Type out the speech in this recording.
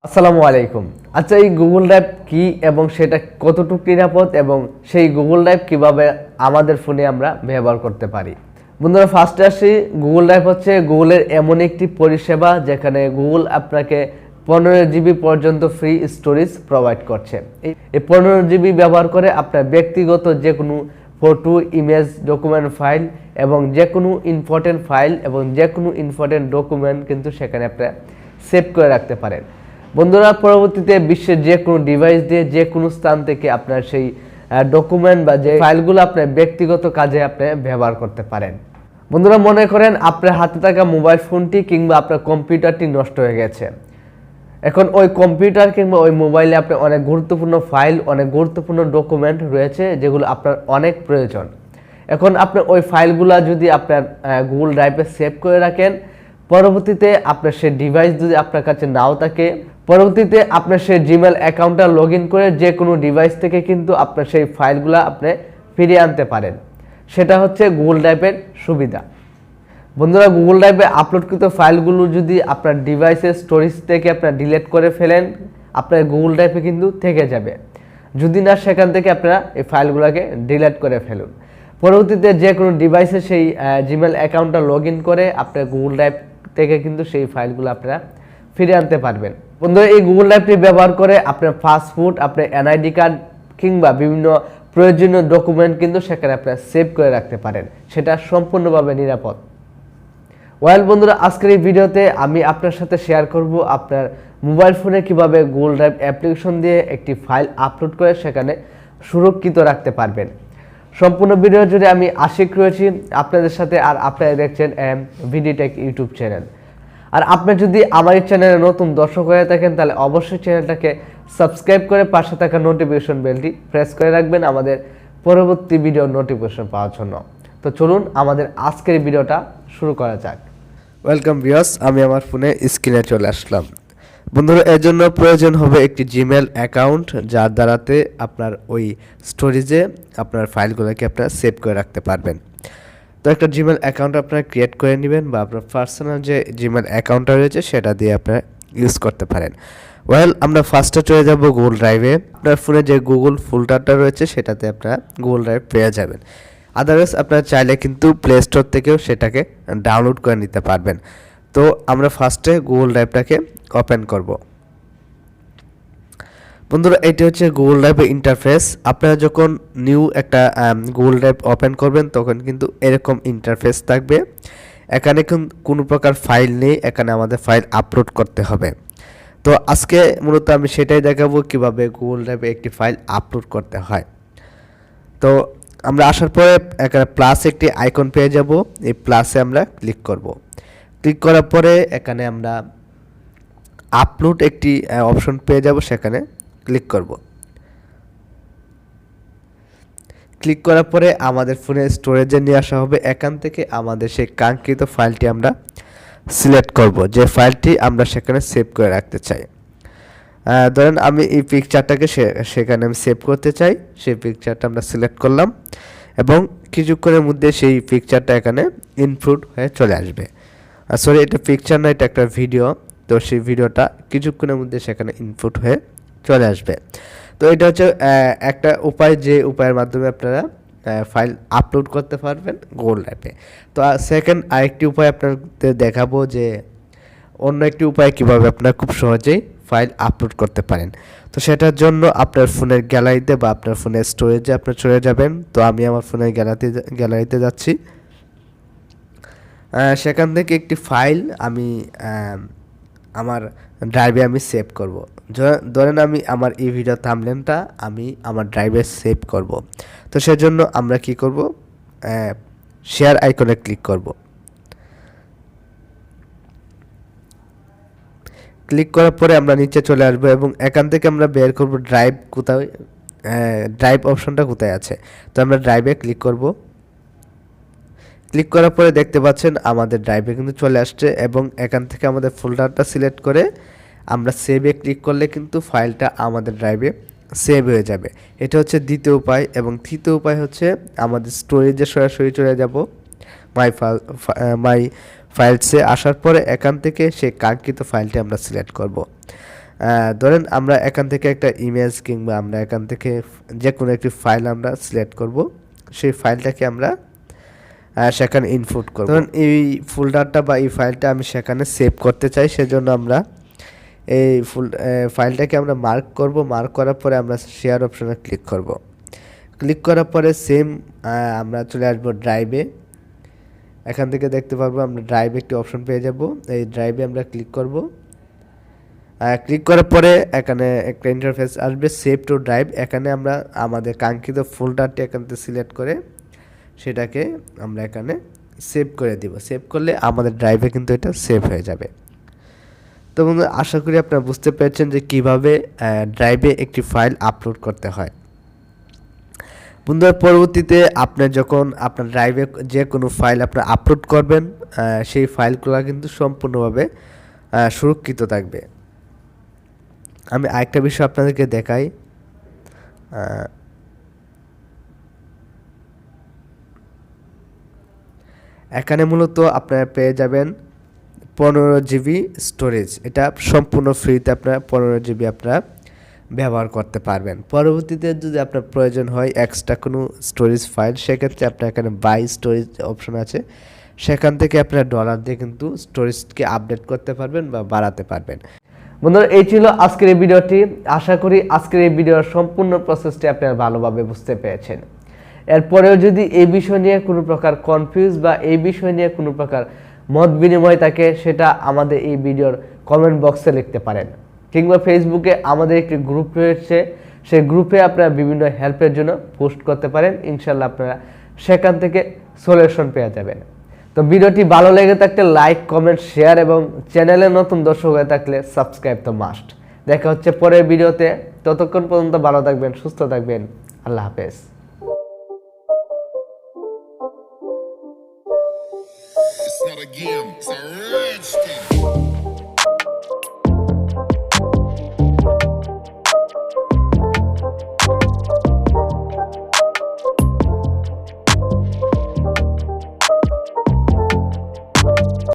আসসালামু আলাইকুম। আচ্ছা, এই গুগল ড্রাইভ কি এবং সেটা কতটুকু নিরাপদ এবং সেই গুগল ড্রাইভ কিভাবে আমাদের ফোনে আমরা ব্যবহার করতে পারি। বন্ধুরা, ফার্স্টে আসি। গুগল ড্রাইভ হচ্ছে গুগলের এমন একটি পরিষেবা যেখানে গুগল আপনাকে 15 জিবি পর্যন্ত ফ্রি স্টোরেজ প্রোভাইড করছে। এই 15 জিবি ব্যবহার করে আপনার ব্যক্তিগত যে কোনো ফটো, ইমেজ, ডকুমেন্ট ফাইল এবং যে কোনো ইম্পর্টেন্ট ফাইল এবং যে কোনো ইম্পর্টেন্ট ডকুমেন্ট কিন্তু সেখানে আপনারা সেভ করে রাখতে পারেন। বন্ধুরা, পরবর্তীতে বিশ্বের যে কোনো ডিভাইস দিয়ে যে কোনো স্থান থেকে আপনার সেই ডকুমেন্ট বা যে ফাইলগুলো আপনার ব্যক্তিগত কাজে আপনি ব্যবহার করতে পারেন। বন্ধুরা, মনে করেন আপনার হাতে থাকা মোবাইল ফোনটি কিংবা আপনার কম্পিউটারটি নষ্ট হয়ে গেছে। এখন ওই কম্পিউটার কিংবা ওই মোবাইলে আপনার অনেক গুরুত্বপূর্ণ ফাইল, অনেক গুরুত্বপূর্ণ ডকুমেন্ট রয়েছে যেগুলো আপনার অনেক প্রয়োজন। এখন আপনার ওই ফাইলগুলো যদি আপনার গুগল ড্রাইভে সেভ করে রাখেন, পরবর্তীতে আপনার সেই ডিভাইস যদি আপনার কাছে নাও থাকে, পরবর্তীতে আপনার সেই জিমেল অ্যাকাউন্টটা লগ ইন করে যে কোনো ডিভাইস থেকে কিন্তু আপনার সেই ফাইলগুলো আপনি ফিরিয়ে আনতে পারেন। সেটা হচ্ছে গুগল ড্রাইভের সুবিধা। বন্ধুরা, গুগল ড্রাইভে আপলোডকৃত ফাইলগুলো যদি আপনার ডিভাইসের স্টোরেজ থেকে আপনার ডিলিট করে ফেলেন, আপনার গুগল ড্রাইভে কিন্তু থেকে যাবে। যদি না সেখান থেকে আপনারা এই ফাইলগুলোকে ডিলিট করে ফেলুন, পরবর্তীতে যে কোনো ডিভাইসে সেই জিমেল অ্যাকাউন্টটা লগ ইন করে আপনার গুগল ড্রাইভ থেকে কিন্তু সেই ফাইলগুলো আপনারা ফিরে আনতে পারবেন। বন্ধুরা, এই গুগল ড্রাইভটি ব্যবহার করে আপনার পাসপোর্ট, আপনার এনআইডি কার্ড কিংবা বিভিন্ন প্রয়োজনীয় ডকুমেন্ট কিন্তু সেখানে আপনারা সেভ করে রাখতে পারেন। সেটা সম্পূর্ণভাবে নিরাপদ। বন্ধুরা, আজকের এই ভিডিওতে আমি আপনার সাথে শেয়ার করব আপনার মোবাইল ফোনে কিভাবে গুগল ড্রাইভ অ্যাপ্লিকেশন দিয়ে একটি ফাইল আপলোড করে সেখানে সুরক্ষিত রাখতে পারবেন। সম্পূর্ণ ভিডিও জুড়ে আমি আশিক রয়েছি আপনাদের সাথে, আর আপনারা দেখছেন ভিডিটেক ইউটিউব চ্যানেল। আর আপনি যদি আমার এই চ্যানেলে নতুন দর্শক হয়ে থাকেন তাহলে অবশ্যই চ্যানেলটাকে সাবস্ক্রাইব করে পাশে থাকা নোটিফিকেশন বেলটি প্রেস করে রাখবেন আমাদের পরবর্তী ভিডিওর নোটিফিকেশন পাওয়ার জন্য। তো চলুন আমাদের আজকের ভিডিওটা শুরু করা যাক। ওয়েলকাম ভিউয়ার্স, আমি আমার ফোনে স্ক্রিনে চলে আসলাম। বন্ধুরা, এর জন্য প্রয়োজন হবে একটি জিমেল অ্যাকাউন্ট, যার দ্বারাতে আপনার ওই স্টোরেজে আপনার ফাইলগুলোকে আপনারা সেভ করে রাখতে পারবেন। তো একটা জিমেল অ্যাকাউন্ট আপনারা ক্রিয়েট করে নেবেন বা আপনার পার্সোনাল যে জিমেল অ্যাকাউন্টটা রয়েছে সেটা দিয়ে আপনারা ইউজ করতে পারেন। আমরা ফার্স্টে চলে যাব গুগল ড্রাইভে। আপনার ফোনে যে গুগল ফোল্ডারটা রয়েছে সেটাতে আপনারা গুগল ড্রাইভ পেয়ে যাবেন। আদারওয়াইজ আপনারা চাইলে কিন্তু প্লে স্টোর থেকেও সেটাকে ডাউনলোড করে নিতে পারবেন। তো আমরা ফার্স্টে গুগল ড্রাইভটাকে ওপেন করব। বন্ধুরা, এটি হচ্ছে গুগল ড্রাইভের ইন্টারফেস। আপনারা যখন নিউ একটা গুগল ড্রাইভ ওপেন করবেন তখন কিন্তু এরকম ইন্টারফেস থাকবে। এখানে কোনো প্রকার ফাইল নেই, এখানে আমাদের ফাইল আপলোড করতে হবে। তো আজকে মূলত আমি সেটাই দেখাবো কিভাবে গুগল ড্রাইভে একটি ফাইল আপলোড করতে হয়। তো আমরা আসার পরে এখানে প্লাস একটি আইকন পেয়ে যাব। এই প্লাসে আমরা ক্লিক করব। ক্লিক করার পরে এখানে আমরা আপলোড একটি অপশন পেয়ে যাব, সেখানে ক্লিক করব। ক্লিক করার পরে আমাদের ফোনে স্টোরেজে নিয়ে আসা হবে। এখান থেকে আমাদের সেই কাঙ্ক্ষিত ফাইলটি আমরা সিলেক্ট করব, যে ফাইলটি আমরা সেখানে সেভ করে রাখতে চাই। ধরেন আমি এই পিকচারটাকে সেখানে আমি সেভ করতে চাই। সেই পিকচারটা আমরা সিলেক্ট করলাম এবং কিছুক্ষণের মধ্যে সেই পিকচারটা এখানে ইনপুট হয়ে চলে আসবে। সরি, এটা পিকচার না, এটা একটা ভিডিও। তো সেই ভিডিওটা কিছুক্ষণের মধ্যে সেখানে ইনপুট হয়ে চলে আসবে। তো এটা হচ্ছে একটা উপায়, যে উপায়ের মাধ্যমে আপনারা ফাইল আপলোড করতে পারবেন গুগল ড্রাইভে। তো সেকেন্ড আরেকটি উপায় আপনাদের দেখাবো, যে অন্য একটি উপায় কীভাবে আপনারা খুব সহজেই ফাইল আপলোড করতে পারেন। তো সেটার জন্য আপনার ফোনের গ্যালারিতে বা আপনার ফোনের স্টোরেজে আপনার চলে যাবেন। তো আমি আমার ফোনের গ্যালারিতে যাচ্ছি। সেখান থেকে একটি ফাইল আমি আমার ড্রাইভে আমি সেভ করব। ধরেন আমি আমার এই ভিডিও থাম্বনেলটা আমি আমার ড্রাইভে সেভ করব। তো সেজন্য আমরা কি করব, শেয়ার আইকনে ক্লিক করব। ক্লিক করার পরে আমরা নিচে চলে আসব এবং এখান থেকে আমরা বের করব ড্রাইভ কোথায়, ড্রাইভ অপশনটা কোথায় আছে। তো আমরা ড্রাইভে ক্লিক করব। ক্লিক করার পরে দেখতে পাচ্ছেন আমাদের ড্রাইভে কিন্তু চলে আসছে এবং এখান থেকে আমাদের ফোল্ডারটা সিলেক্ট করে আমরা সেভে ক্লিক করলে কিন্তু ফাইলটা আমাদের ড্রাইভে সেভ হয়ে যাবে। এটা হচ্ছে দ্বিতীয় উপায়। এবং তৃতীয় উপায় হচ্ছে আমাদের স্টোরেজে সরাসরি চলে যাব। মাই ফাইলসে আসার পরে এখান থেকে সেই কাঙ্ক্ষিত ফাইলটি আমরা সিলেক্ট করব। ধরেন আমরা এখান থেকে একটা ইমেজ কিংবা আমরা এখান থেকে যে কোনো একটি ফাইল আমরা সিলেক্ট করব, সেই ফাইলটাকে আমরা সেখানে ইনপুট করব। ধরুন এই ফোল্ডারটা বা এই ফাইলটা আমি সেখানে সেভ করতে চাই, সেজন্য আমরা এই ফাইলটাকে আমরা মার্ক করব। মার্ক করার পরে আমরা শেয়ার অপশনে ক্লিক করব। ক্লিক করার পরে সেম আমরা চলে আসবো ড্রাইভে। এখান থেকে দেখতে পারবো আমরা ড্রাইভে একটি অপশন পেয়ে যাব। এই ড্রাইভে আমরা ক্লিক করব। ক্লিক করার পরে এখানে একটা ইন্টারফেস আসবে সেভ টু ড্রাইভ। এখানে আমরা আমাদের কাঙ্ক্ষিত ফোল্ডারটি এখান থেকে সিলেক্ট করে সেটাকে আমরা এখানে সেভ করে দিব। সেভ করলে আমাদের ড্রাইভে কিন্তু এটা সেভ হয়ে যাবে। তো বন্ধুরা, আশা করি আপনারা বুঝতে পেরেছেন যে কিভাবে ড্রাইভে একটি ফাইল আপলোড করতে হয়। বন্ধুরা, পরবর্তীতে আপনার যখন আপনার ড্রাইভে যে কোনো ফাইল আপনার আপলোড করবেন, সেই ফাইলগুলো কিন্তু সম্পূর্ণভাবে সুরক্ষিত থাকবে। আমি আরেকটা বিষয় আপনাদেরকে দেখাই। এখানে মূলত আপনারা পেয়ে যাবেন 15 জিবি স্টোরেজ। এটা সম্পূর্ণ ফ্রিতে আপনারা 15 জিবি আপনারা ব্যবহার করতে পারবেন। পরবর্তীতে যদি আপনার প্রয়োজন হয় এক্সট্রা কোনো স্টোরেজ ফাইল, সেক্ষেত্রে আপনার এখানে বাই স্টোরেজ অপশন আছে, সেখান থেকে আপনারা ডলার দিয়ে কিন্তু স্টোরেজকে আপডেট করতে পারবেন বা বাড়াতে পারবেন। বন্ধুরা, এই ছিল আজকের এই ভিডিওটি। আশা করি আজকের এই ভিডিওর সম্পূর্ণ প্রসেসটি আপনারা ভালোভাবে বুঝতে পেরেছেন। এরপরেও যদি এই বিষয় নিয়ে কোনো প্রকার কনফিউজ বা এই বিষয় নিয়ে কোনো প্রকার মত বিনিময় থাকে, সেটা আমাদের এই ভিডিওর কমেন্ট বক্সে লিখতে পারেন, কিংবা ফেসবুকে আমাদের একটি গ্রুপ রয়েছে, সেই গ্রুপে আপনারা বিভিন্ন হেল্পের জন্য পোস্ট করতে পারেন। ইনশাল্লাহ আপনারা সেখান থেকে সলিউশন পেয়ে যাবেন। তো ভিডিওটি ভালো লেগে থাকলে লাইক, কমেন্ট, শেয়ার এবং চ্যানেলে নতুন দর্শক হয়ে থাকলে সাবস্ক্রাইব তো মাস্ট। দেখা হচ্ছে পরের ভিডিওতে। ততক্ষণ পর্যন্ত ভালো থাকবেন, সুস্থ থাকবেন। আল্লাহ হাফেজ। It's not a game, it's a rich thing.